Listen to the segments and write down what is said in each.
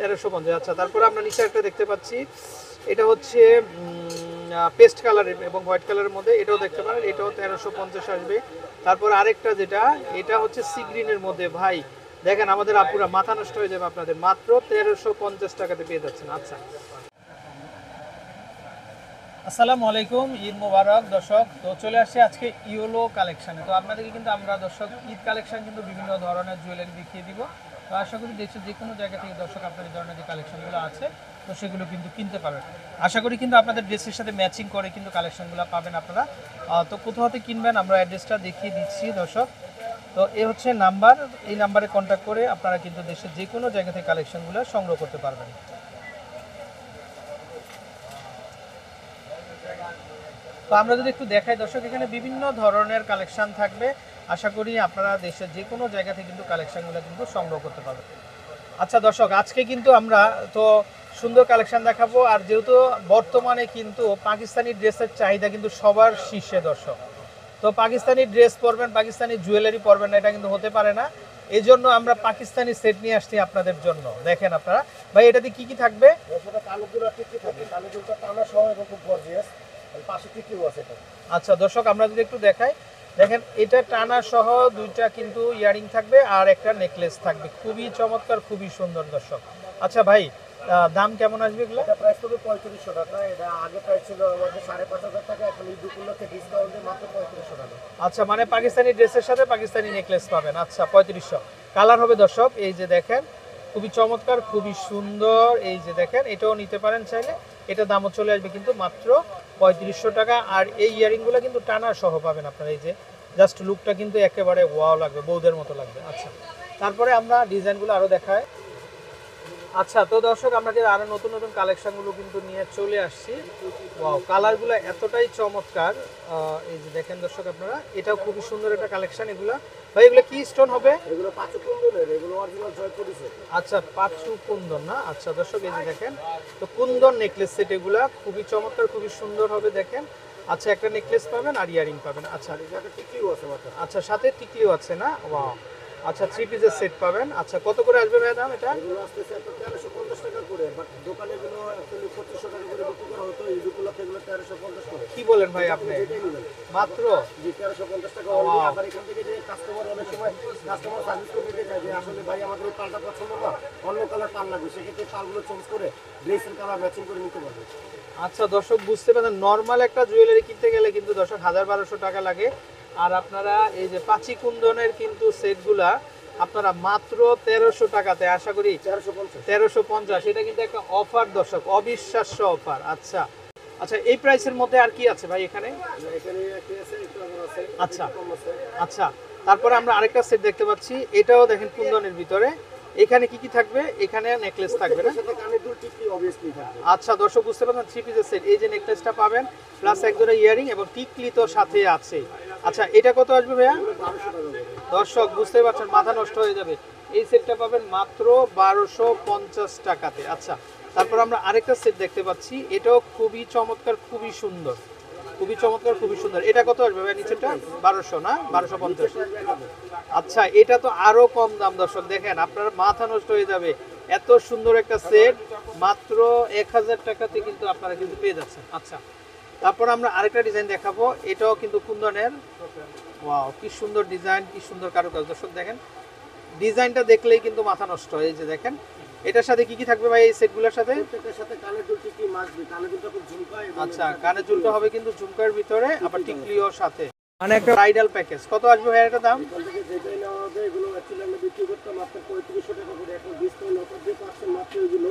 1350। আচ্ছা, তারপরে আমরা নিচে একটা দেখতে পাচ্ছি, এটা হচ্ছে পেস্ট কালারের এবং হোয়াইট কালারের মধ্যে, এটাও দেখতে পারেন, এটাও 1350 আসবে। তারপর আরেকটা যেটা, এটা হচ্ছে সি গ্রিনের মধ্যে, ভাই দেখেন আমাদের আপুরা মাথা নষ্ট হয়ে যাবে, আপনাদের মাত্র 1350 টাকাতে পেয়ে যাচ্ছেন। আচ্ছা, আসসালামু আলাইকুম, ঈদ মোবারক দর্শক। তো চলে আসছে আজকে ইয়োলো কালেকশানে। তো আপনাদেরকে কিন্তু আমরা দর্শক ঈদ কালেকশন কিন্তু বিভিন্ন ধরনের জুয়েলারি দেখিয়ে দিব। তো আশা করি দেশের যে কোনো জায়গা থেকে দর্শক আপনার এই ধরনের যে কালেকশনগুলো আছে তো সেগুলো কিন্তু কিনতে পারবেন। আশা করি কিন্তু আপনাদের ড্রেসের সাথে ম্যাচিং করে কিন্তু কালেকশনগুলো পাবেন আপনারা। তো কোথাও হতে কিনবেন আমরা অ্যাড্রেসটা দেখিয়ে দিচ্ছি দর্শক। তো এ হচ্ছে নাম্বার, এই নাম্বারে কন্ট্যাক্ট করে আপনারা কিন্তু দেশের যে কোনো জায়গা থেকে কালেকশনগুলো সংগ্রহ করতে পারবেন। তো আমরা যদি একটু দেখাই দর্শক, এখানে বিভিন্ন ধরনের কালেকশন থাকবে। আশা করি আপনারা দেশের যে কোনো জায়গা থেকে কিন্তু কালেকশনগুলো কিন্তু সংগ্রহ করতে পারবেন। আচ্ছা দর্শক, আজকে কিন্তু আমরা তো সুন্দর কালেকশন দেখাবো। আর যেহেতু বর্তমানে কিন্তু পাকিস্তানি ড্রেসের চাহিদা কিন্তু সবার শীর্ষে দর্শক, তো পাকিস্তানি ড্রেস পরবেন, পাকিস্তানি জুয়েলারি পরবেন না, এটা কিন্তু হতে পারে না। এই জন্য আমরা পাকিস্তানি সেট নিয়ে আসছি আপনাদের জন্য। দেখেন আপনারা, ভাই এটাতে কি কি থাকবে? আচ্ছা দর্শক, আমরা যদি একটু দেখাই, দেখেন এটা টানা সহ দুইটা কিন্তু ইয়ারিং থাকবে আর একটা নেকলেস থাকবে, খুবই চমৎকার, খুবই সুন্দর দর্শক। আচ্ছা ভাই, দাম কেমন আসবে এগুলো? এটা প্রাইস হবে 3500 টাকা। এটা আগে প্রাইস ছিল আমাদের 5500 টাকা, এখন এই দুপুরকে ডিসকাউন্ট দিয়ে মাত্র 3500 টাকা। আচ্ছা, মানে পাকিস্তানি ড্রেসের সাথে পাকিস্তানি নেকলেস পাবেন। আচ্ছা 3500। কালার হবে দর্শক, এই যে দেখেন খুবই চমৎকার, খুবই সুন্দর, এই যে দেখেন এটাও নিতে পারেন চাইলে। এটা দামও চলে আসবে কিন্তু মাত্র 3500 টাকা। আর এই ইয়ারিংগুলো কিন্তু টানা সহ পাবেন আপনারা। এই যে জাস্ট লুকটা কিন্তু একেবারে ওয়াও লাগবে, বৌদের মতো লাগবে। আচ্ছা, তারপরে আমরা ডিজাইনগুলো আরও দেখাই। আচ্ছা, তো দর্শক আমরা যে আরো নতুন নতুন কালেকশনগুলো কিন্তু নিয়ে চলে আসছি। ওয়াও, কালারগুলো এতটাই চমৎকার। এই যে দেখেন দর্শক আপনারা, এটাও খুবই সুন্দর একটা কালেকশন। এগুলো ভাই এগুলো কি স্টোন হবে? এগুলো পাঁচু কুন্দনের, এগুলো অরিজিনাল জয়পুরি সেট। আচ্ছা, পাঁচু কুন্দন না? আচ্ছা দর্শক, এই যে দেখেন তো কুন্দন নেকলেস সেট, এগুলা খুবই চমৎকার, খুবই সুন্দর হবে দেখেন। আচ্ছা, একটা নেকলেস পাবেন আর ইয়ারিং পাবেন। আচ্ছা, সাথে টিকলিও আছে মাত্র। আচ্ছা সাথে টিকলিও আছে না? ওয়াও। আচ্ছা, 3 পিসের সেট পাবেন। আচ্ছা, কত করে আসবে ভাই দাম এটা? এগুলো আসতেছে আপনার 1350 টাকা করে, বাট দোকানে এগুলো অ্যাকচুয়ালি 2500 টাকা করে বিক্রি করা হতো। এই দুপুরকে এগুলো 1350 করে। কি বলেন ভাই আপনি? এটাই নিবেন মাত্র জি 1350 টাকা অলরেডি। আবার এখান থেকে যে কাস্টমার অনেক সময় কাস্টমার সার্ভিস করতে চায় যে আসলে ভাই আমাদের এই পালটা পছন্দ না, অন্য কালার পাল লাগবে, সেক্ষেত্রে পালগুলো চেঞ্জ করে ড্রেসের কালার ম্যাচিং করে নিতে পারবে। আচ্ছা দর্শক, বুঝতে পারেন নর্মাল একটা জুয়েলারি কিনতে গেলে কিন্তু দর্শক 1000-1200 টাকা লাগে। আর আপনারা এই যে পাঁচি কুন্দনের কিন্তু সেটগুলা আপনারা মাত্র 1300 টাকাতে, আশা করি 1350। এটা কিন্তু একটা অফার দর্শক, অবিশ্বাস্য অফার। আচ্ছা আচ্ছা, এই প্রাইসের মধ্যে আর কি আছে ভাই এখানে? এখানে একটা আছে, একটু আবার আছে, আচ্ছা কম আছে। আচ্ছা, তারপরে আমরা আরেকটা সেট দেখতে পাচ্ছি, এটাও দেখেন কুন্দনের ভিতরে। এখানে কি কি থাকবে? এখানে নেকলেস থাকবে না? সাথে কানের দুল টিকলি অবভিয়াসলি থাকবে। আচ্ছা দর্শক, বুঝতে পারছেন 3 পিসের সেট। এই যে নেকলেসটা পাবেন প্লাস এক জোড়া ইয়ারিং এবং টিকলি তো সাথে আছে। আচ্ছা, এটা কত আসবে ভাইয়া? 1200 টাকা করে। দর্শক বুঝতে পারছেন, মাথা নষ্ট হয়ে যাবে। এই সেটটা পাবেন মাত্র 1250 টাকাতে। আচ্ছা, তারপর আমরা আরেকটা সেট দেখতে পাচ্ছি, এটাও খুবই চমৎকার, খুবই সুন্দর, খুবই চমৎকার, খুবই সুন্দর। এটা কত আসবে ভাই নিচেরটা? 1200 না? 1250। আচ্ছা, এটা তো আরো কম দাম দর্শক, দেখেন আপনার মাথা নষ্ট হয়ে যাবে। এত সুন্দর একটা সেট মাত্র 1000 টাকাতে কিন্তু আপনারা কিন্তু পেয়ে যাচ্ছেন। আচ্ছা, তারপর আমরা আরেকটা ডিজাইন দেখাবো, এটাও কিন্তু কুন্দনের। ওয়াও, কি সুন্দর ডিজাইন, কি সুন্দর কারুকাজ দর্শক, দেখেন ডিজাইনটা দেখলেই কিন্তু মাথা নষ্ট। এই যে দেখেন, এটার সাথে কি কি থাকবে ভাই এই সেটগুলোর সাথে? প্রত্যেকটার সাথে কানের দুল টিকলি মাস্ট বি। কানের দুলটা খুব ঝুমকা। আচ্ছা, কানে ঝুলটা হবে কিন্তু ঝুমকার ভিতরে, আবার টিকলিও সাথে, মানে একটা ব্রাইডাল প্যাকেজ। কত আসবে ভাই এটা দাম? এখান থেকে যেটাই নেওয়া হবে এগুলো অ্যাকচুয়ালি আমরা বিক্রি করতাম মাত্র 3500 টাকা করে, এখন ডিসকাউন্ট অফার দিয়ে পাচ্ছেন মাত্র এগুলো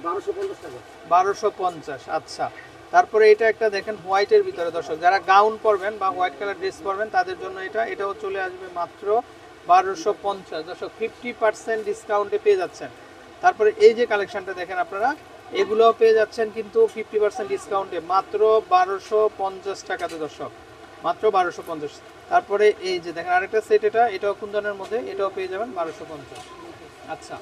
1250 টাকা। 1250। আচ্ছা, তারপরে এটা একটা দেখেন হোয়াইটের ভিতরে দর্শক, যারা গাউন পরবেন বা হোয়াইট কালার ড্রেস পরবেন তাদের জন্য এটাও চলে আসবে মাত্র 1250 দর্শক, 50% ডিসকাউন্টে পেয়ে যাচ্ছেন। তারপরে এই যে কালেকশনটা দেখেন আপনারা, এগুলোও পেয়ে যাচ্ছেন কিন্তু 50% ডিসকাউন্টে মাত্র 1250 টাকাতে দর্শক, মাত্র 1250। তারপরে এই যে দেখেন আরেকটা সেট, এটাও কুন্দনের মধ্যে, এটাও পেয়ে যাবেন 1250। আচ্ছা,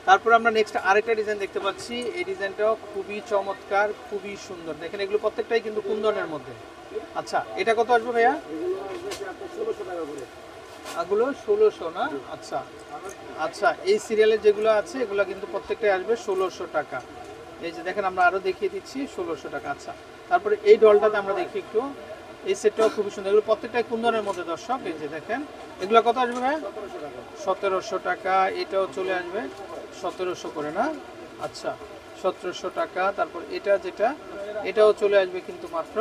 তারপর আমরা নেক্সট আরেকটা ডিজাইন দেখতে পাচ্ছি, এই ডিজাইনটাও খুবই চমৎকার, খুবই সুন্দর। দেখেন এগুলো প্রত্যেকটাই কিন্তু কুন্দনের মধ্যে। আচ্ছা, এটা কত আসবে ভাইয়া? এগুলো আসবে আপনার 1600 টাকা করে। এগুলো 1600 না? আচ্ছা আচ্ছা, এই সিরিয়ালের যেগুলো আছে এগুলো কিন্তু প্রত্যেকটাই আসবে 1600 টাকা। এই যে দেখেন আমরা আরো দেখিয়ে দিচ্ছি 1600 টাকা। আচ্ছা, তারপরে এই ডলটাতে আমরা দেখি একটু, এই সেটটাও খুবই সুন্দর, এগুলো প্রত্যেকটাই কুন্দনের মধ্যে দর্শক। এই যে দেখেন এগুলো কত আসবে ভাই? 1700 টাকা। এটাও চলে আসবে 1700 করে না? আচ্ছা 1700 টাকা। তারপর এটা যেটা, এটাও চলে আসবে কিন্তু মাত্র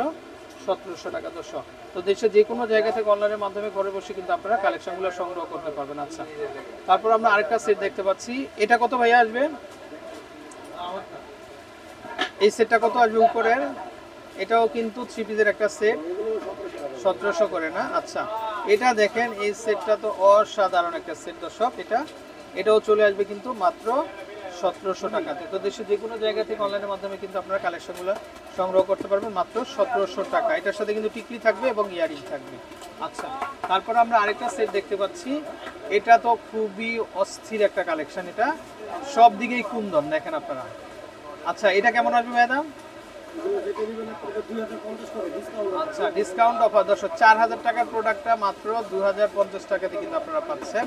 1700 টাকা দর্শক। তো দেশের যে কোনো জায়গা থেকে অনলাইনের মাধ্যমে ঘরে বসে কিন্তু আপনারা কালেকশনগুলো সংগ্রহ করতে পারবেন। আচ্ছা, তারপর আমরা আরেকটা সেট দেখতে পাচ্ছি, এটা কত ভাইয়া আসবে? এই সেটটা কত আসবে উপরের? এটাও কিন্তু থ্রি পিসের একটা সেট, 1700 করে না? আচ্ছা, এটা দেখেন এই সেটটা তো অসাধারণ একটা সেট দর্শক। এটাও চলে আসবে কিন্তু মাত্র 1700 টাকাতে। তো দেশের যে কোনো জায়গা থেকে অনলাইনের মাধ্যমে কিন্তু আপনারা কালেকশনগুলো সংগ্রহ করতে পারবেন মাত্র 1700 টাকা। এটার সাথে কিন্তু টিকলি থাকবে এবং ইয়ারিং থাকবে। আচ্ছা, তারপর আমরা আরেকটা সেট দেখতে পাচ্ছি, এটা তো খুবই অস্থির একটা কালেকশন, এটা সব দিকেই কুন্দন দেখেন আপনারা। আচ্ছা, এটা কেমন আসবে ম্যাডাম? আচ্ছা, ডিসকাউন্ট অফার দর্শক, 4000 টাকার প্রোডাক্টটা মাত্র 2050 টাকাতে কিন্তু আপনারা পাচ্ছেন।